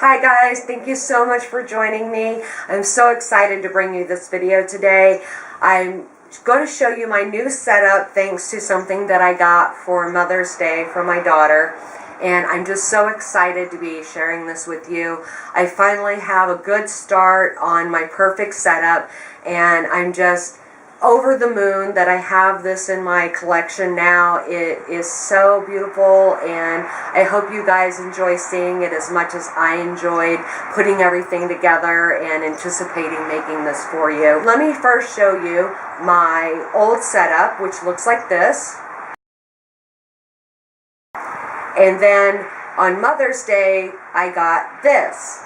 Hi guys, thank you so much for joining me. I'm so excited to bring you this video today. I'm going to show you my new setup thanks to something that I got for Mother's Day for my daughter. And I'm just so excited to be sharing this with you. I finally have a good start on my perfect setup, and I'm just over the moon that I have this in my collection now. It is so beautiful, and I hope you guys enjoy seeing it as much as I enjoyed putting everything together and anticipating making this for you. Let me first show you my old setup, which looks like this. And then on Mother's Day, I got this.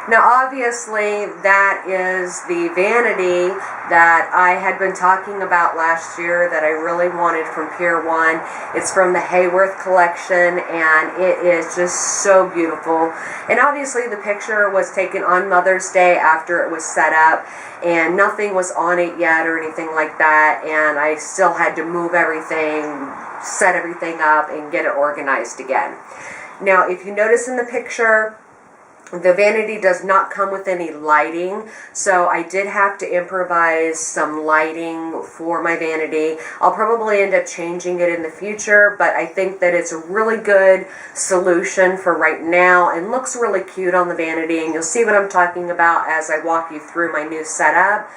Now obviously that is the Vanity that I had been talking about last year that I really wanted from Pier 1. It's from the Hayworth collection, and it is just so beautiful. And obviously the picture was taken on Mother's Day after it was set up, and nothing was on it yet or anything like that, and I still had to move everything, set everything up, and get it organized again. Now if you notice in the picture, the Vanity does not come with any lighting, so I did have to improvise some lighting for my Vanity. I'll probably end up changing it in the future, but I think that it's a really good solution for right now and looks really cute on the Vanity, and you'll see what I'm talking about as I walk you through my new setup.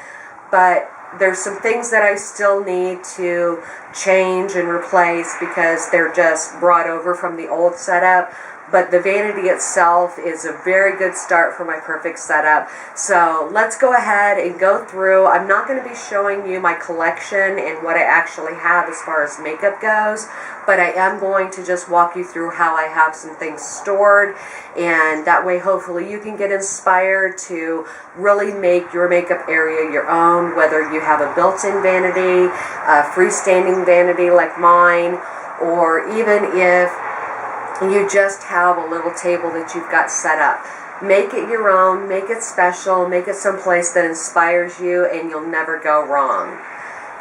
But there's some things that I still need to change and replace because they're just brought over from the old setup. But the Vanity itself is a very good start for my perfect setup. So let's go ahead and go through. I'm not going to be showing you my collection and what I actually have as far as makeup goes, but I am going to just walk you through how I have some things stored, and that way hopefully you can get inspired to really make your makeup area your own, whether you have a built-in vanity, a freestanding vanity like mine, or even if you just have a little table that you've got set up. Make it your own, make it special, make it someplace that inspires you, and you'll never go wrong.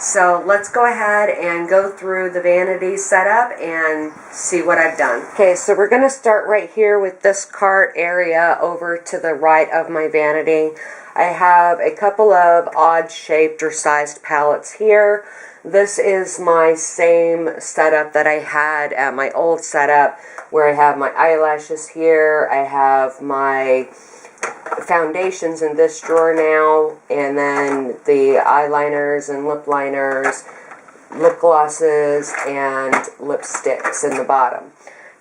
So let's go ahead and go through the Vanity setup and see what I've done. Okay, so we're going to start right here with this cart area over to the right of my Vanity. I have a couple of odd shaped or sized palettes here. This is my same setup that I had at my old setup, where I have my eyelashes here, I have my foundations in this drawer now, and then the eyeliners and lip liners, lip glosses, and lipsticks in the bottom.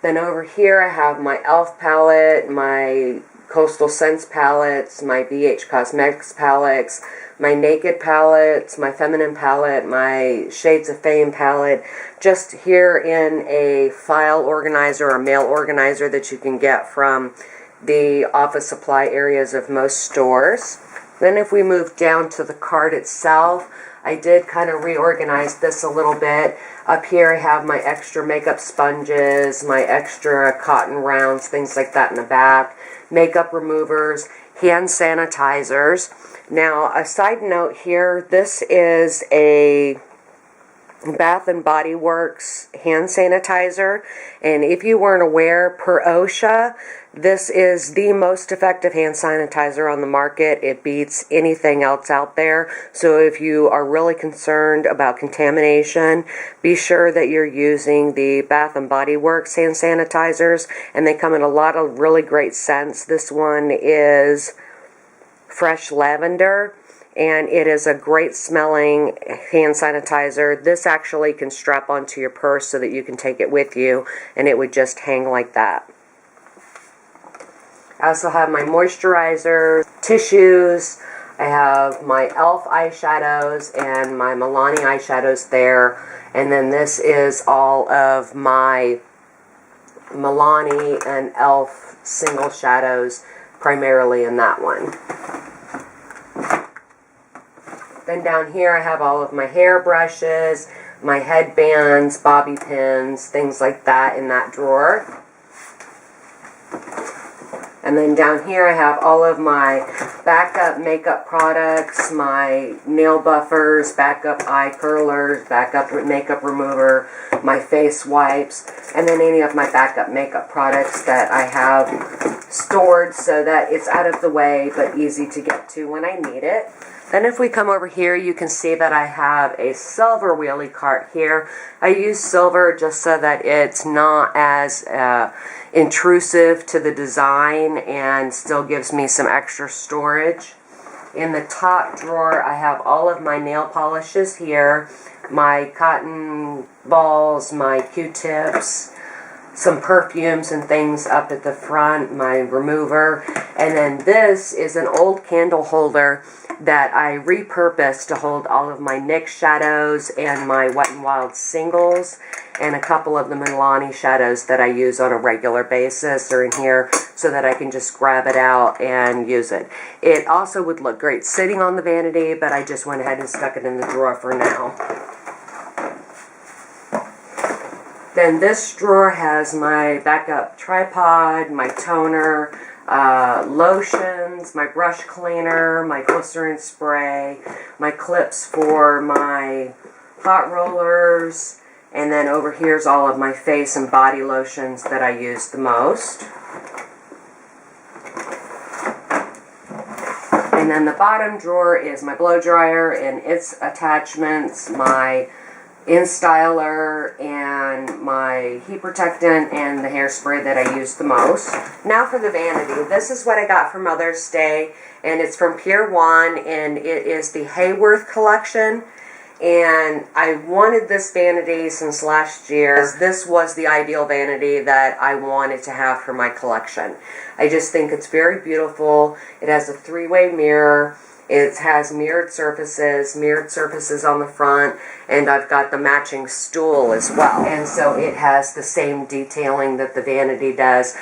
Then over here I have my e.l.f. palette, my Coastal Scents palettes, my BH Cosmetics palettes, my Naked palettes, my Feminine palette, my Shades of Fame palette, just here in a file organizer or mail organizer that you can get from the office supply areas of most stores. Then if we move down to the cart itself, I did kind of reorganize this a little bit. Up here I have my extra makeup sponges, my extra cotton rounds, things like that in the back, makeup removers, hand sanitizers. Now, a side note here, this is a Bath and Body Works hand sanitizer, and if you weren't aware, per OSHA, this is the most effective hand sanitizer on the market. It beats anything else out there. So if you are really concerned about contamination, be sure that you're using the Bath and Body Works hand sanitizers, and they come in a lot of really great scents. This one is fresh lavender, and it is a great smelling hand sanitizer. This actually can strap onto your purse so that you can take it with you, and it would just hang like that. I also have my moisturizer, tissues, I have my e.l.f. eyeshadows and my Milani eyeshadows there, and then this is all of my Milani and e.l.f. single shadows, primarily in that one. Then down here I have all of my hair brushes, my headbands, bobby pins, things like that in that drawer. And then down here I have all of my backup makeup products, my nail buffers, backup eye curlers, backup makeup remover, my face wipes, and then any of my backup makeup products that I have stored so that it's out of the way but easy to get to when I need it. Then if we come over here, you can see that I have a silver wheelie cart here. I use silver just so that it's not as intrusive to the design and still gives me some extra storage. In the top drawer, I have all of my nail polishes here, my cotton balls, my Q-tips, some perfumes and things up at the front, my remover, and then this is an old candle holder that I repurposed to hold all of my NYX shadows and my Wet n Wild singles and a couple of the Milani shadows that I use on a regular basis are in here so that I can just grab it out and use it. It also would look great sitting on the vanity, but I just went ahead and stuck it in the drawer for now. Then this drawer has my backup tripod, my toner, lotions, my brush cleaner, my glycerin spray, my clips for my hot rollers, and then over here's all of my face and body lotions that I use the most. And then the bottom drawer is my blow dryer and its attachments, my InStyler and my heat protectant and the hairspray that I use the most. Now for the vanity. This is what I got for Mother's Day, and it's from Pier 1, and it is the Hayworth collection. And I wanted this vanity since last year. This was the ideal vanity that I wanted to have for my collection. I just think it's very beautiful. It has a three-way mirror. It has mirrored surfaces on the front, and I've got the matching stool as well. And so it has the same detailing that the vanity does,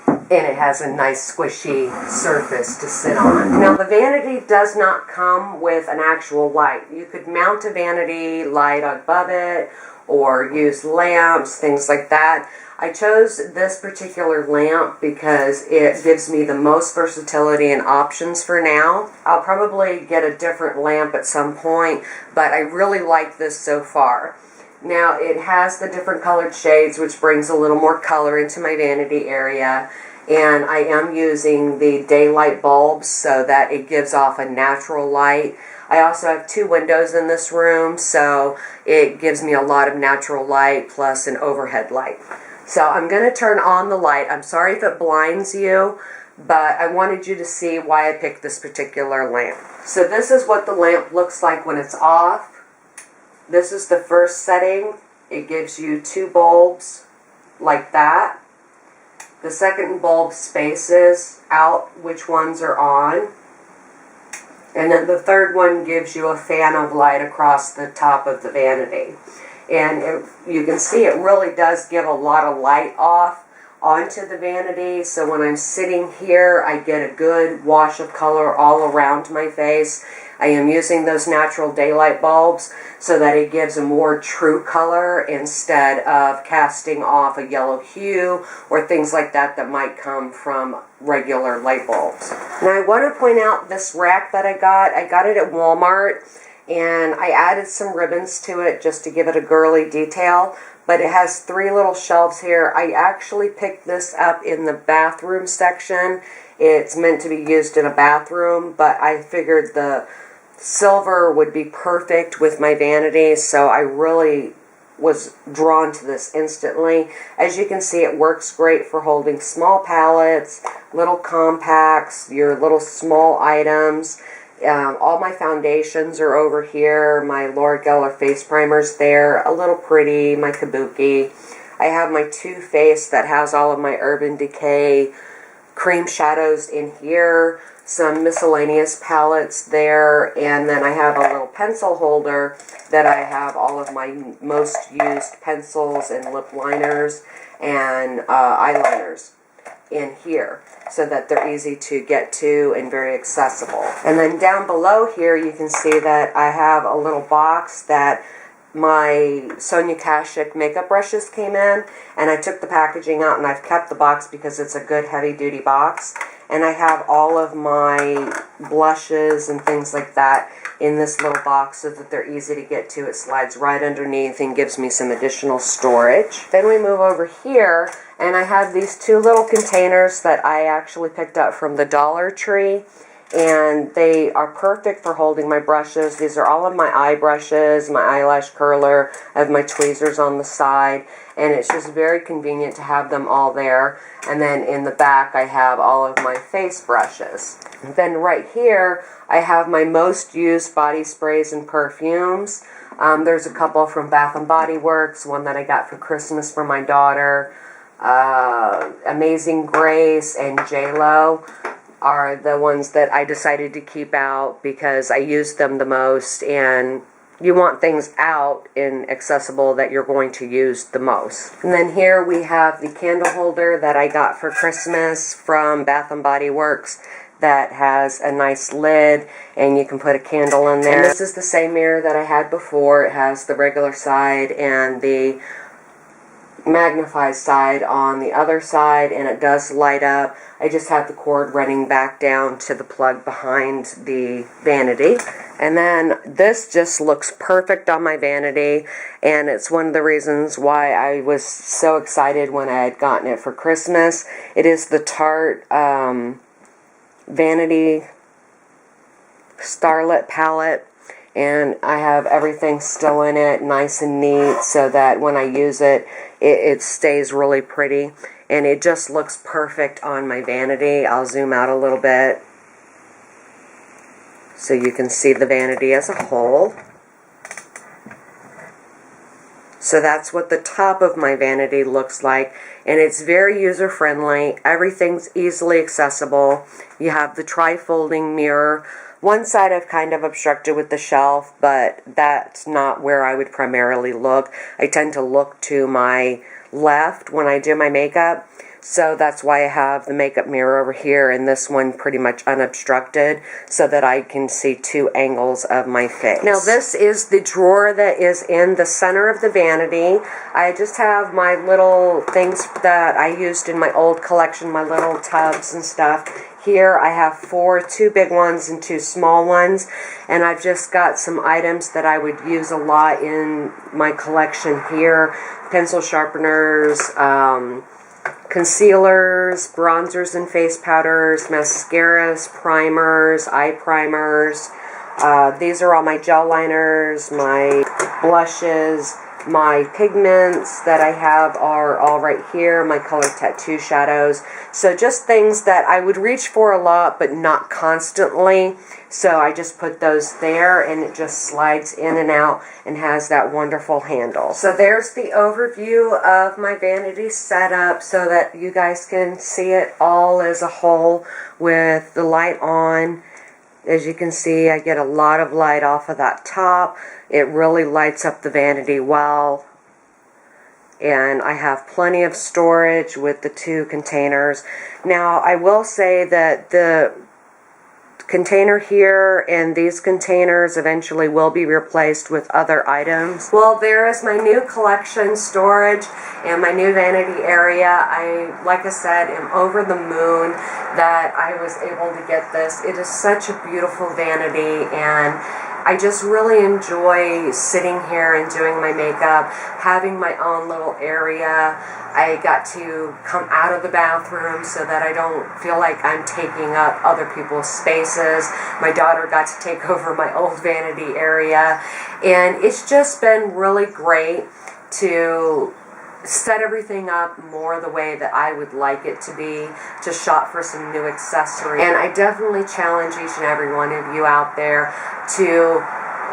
and it has a nice squishy surface to sit on. Now the vanity does not come with an actual light. You could mount a vanity light above it, or use lamps, things like that. I chose this particular lamp because it gives me the most versatility and options for now. I'll probably get a different lamp at some point, but I really like this so far. Now it has the different colored shades, which brings a little more color into my vanity area. And I am using the daylight bulbs so that it gives off a natural light. I also have two windows in this room, so it gives me a lot of natural light plus an overhead light. So I'm going to turn on the light. I'm sorry if it blinds you, but I wanted you to see why I picked this particular lamp. So this is what the lamp looks like when it's off. This is the first setting. It gives you two bulbs like that. The second bulb spaces out which ones are on. And then the third one gives you a fan of light across the top of the vanity. And you can see it really does give a lot of light off onto the vanity. So when I'm sitting here, I get a good wash of color all around my face. I am using those natural daylight bulbs so that it gives a more true color instead of casting off a yellow hue or things like that that might come from regular light bulbs. Now I want to point out this rack that I got. I got it at Walmart, and I added some ribbons to it just to give it a girly detail, but it has three little shelves here. I actually picked this up in the bathroom section. It's meant to be used in a bathroom, but I figured the silver would be perfect with my vanity, so I really was drawn to this instantly. As you can see, it works great for holding small palettes, little compacts, your little small items. All my foundations are over here. My Laura Geller face primer's there, a little pretty, my Kabuki. I have my Too Faced that has all of my Urban Decay cream shadows in here, some miscellaneous palettes there, and then I have a little pencil holder that I have all of my most used pencils and lip liners and eyeliners in here, so that they're easy to get to and very accessible. And then down below here you can see that I have a little box that my Sonia Kashuk makeup brushes came in, and I took the packaging out and I've kept the box because it's a good heavy duty box. And I have all of my blushes and things like that in this little box so that they're easy to get to. It slides right underneath and gives me some additional storage. Then we move over here, and I have these two little containers that I actually picked up from the Dollar Tree. And they are perfect for holding my brushes. These are all of my eye brushes, my eyelash curler. I have my tweezers on the side, and it's just very convenient to have them all there. And then in the back I have all of my face brushes. Then right here I have my most used body sprays and perfumes. There's a couple from Bath & Body Works, one that I got for Christmas for my daughter. Amazing Grace and J-Lo are the ones that I decided to keep out because I use them the most, and you want things out and accessible that you're going to use the most. And then here we have the candle holder that I got for Christmas from Bath & Body Works that has a nice lid and you can put a candle in there. And this is the same mirror that I had before. It has the regular side and the magnified side on the other side, and it does light up. I just have the cord running back down to the plug behind the vanity. And then this just looks perfect on my vanity, and it's one of the reasons why I was so excited when I had gotten it for Christmas. It is the Tarte Vanity Starlit palette, and I have everything still in it, nice and neat, so that when I use it, it stays really pretty. And it just looks perfect on my vanity. I'll zoom out a little bit so you can see the vanity as a whole. So that's what the top of my vanity looks like, and it's very user-friendly. Everything's easily accessible. You have the tri-folding mirror. One side I've kind of obstructed with the shelf, but that's not where I would primarily look. I tend to look to my left when I do my makeup, so that's why I have the makeup mirror over here and this one pretty much unobstructed so that I can see two angles of my face. Now this is the drawer that is in the center of the vanity. I just have my little things that I used in my old collection, my little tubs and stuff. Here I have two big ones and two small ones, and I've just got some items that I would use a lot in my collection here. Pencil sharpeners, concealers, bronzers and face powders, mascaras, primers, eye primers. These are all my gel liners, my blushes. My pigments that I have are all right here, my colored tattoo shadows. So just things that I would reach for a lot but not constantly. So I just put those there, and it just slides in and out and has that wonderful handle. So there's the overview of my vanity setup so that you guys can see it all as a whole with the light on. As you can see, I get a lot of light off of that top. It really lights up the vanity well. And I have plenty of storage with the two containers. Now, I will say that the container here and these containers eventually will be replaced with other items. Well, there is my new collection storage and my new vanity area. I, like I said, am over the moon that I was able to get this. It is such a beautiful vanity, and I just really enjoy sitting here and doing my makeup, having my own little area. I got to come out of the bathroom so that I don't feel like I'm taking up other people's spaces. My daughter got to take over my old vanity area, and it's just been really great to set everything up more the way that I would like it to be, to shop for some new accessories. And I definitely challenge each and every one of you out there to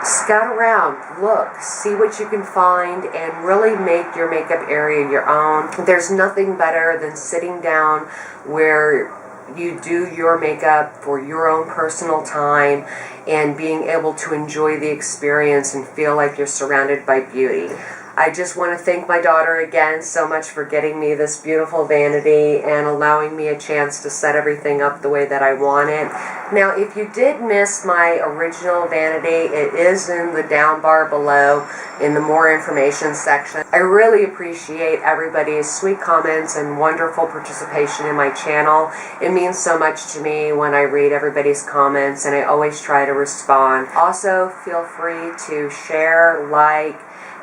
scout around, look, see what you can find, and really make your makeup area your own. There's nothing better than sitting down where you do your makeup for your own personal time and being able to enjoy the experience and feel like you're surrounded by beauty. I just want to thank my daughter again so much for getting me this beautiful vanity and allowing me a chance to set everything up the way that I want it. Now, if you did miss my original vanity, it is in the down bar below in the more information section. I really appreciate everybody's sweet comments and wonderful participation in my channel. It means so much to me when I read everybody's comments, and I always try to respond. Also, feel free to share, like,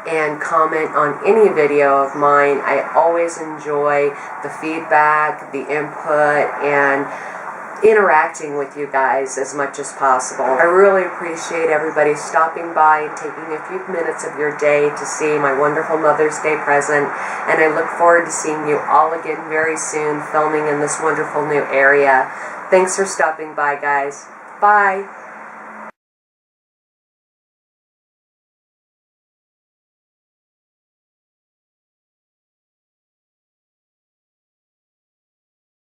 and comment on any video of mine. I always enjoy the feedback, the input, and interacting with you guys as much as possible. I really appreciate everybody stopping by and taking a few minutes of your day to see my wonderful Mother's Day present, and I look forward to seeing you all again very soon, filming in this wonderful new area. Thanks for stopping by, guys. Bye.